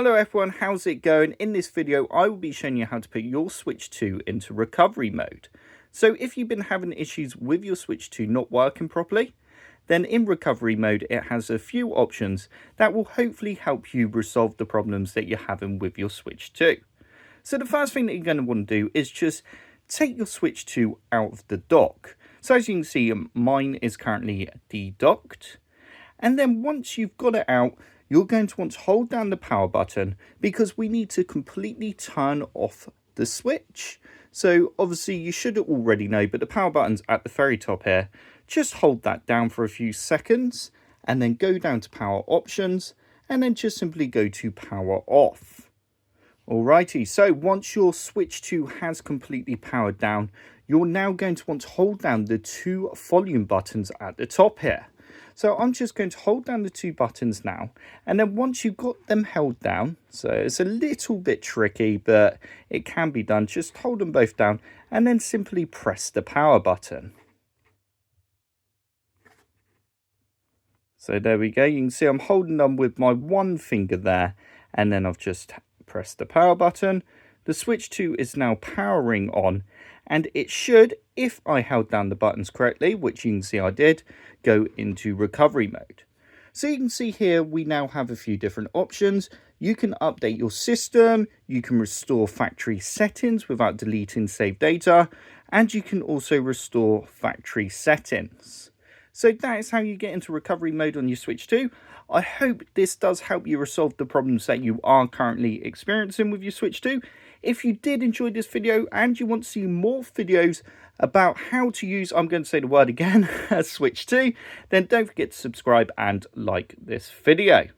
Hello everyone, how's it going? In this video I will be showing you how to put your Switch 2 into recovery mode. So if you've been having issues with your Switch 2 not working properly, then in recovery mode it has a few options that will hopefully help you resolve the problems that you're having with your Switch 2. So the first thing that you're going to want to do is just take your Switch 2 out of the dock. So as you can see, mine is currently de-docked. And then once you've got it out, you're going to want to hold down the power button because we need to completely turn off the switch. So obviously you should already know, but the power button's at the very top here. Just hold that down for a few seconds and then go down to power options and then just simply go to power off. Alrighty, so once your Switch 2 has completely powered down, you're now going to want to hold down the two volume buttons at the top here. So I'm just going to hold down the two buttons now, and then once you've got them held down, so it's a little bit tricky, but it can be done, just hold them both down and then simply press the power button. So there we go, you can see I'm holding them with my one finger there, and then I've just pressed the power button. The Switch 2 is now powering on, and it should, if I held down the buttons correctly, which you can see I did, go into recovery mode. So you can see here we now have a few different options. You can update your system, you can restore factory settings without deleting saved data, and you can also restore factory settings. So that is how you get into recovery mode on your Switch 2. I hope this does help you resolve the problems that you are currently experiencing with your Switch 2. If you did enjoy this video and you want to see more videos about how to use, I'm going to say the word again, Switch 2, then don't forget to subscribe and like this video.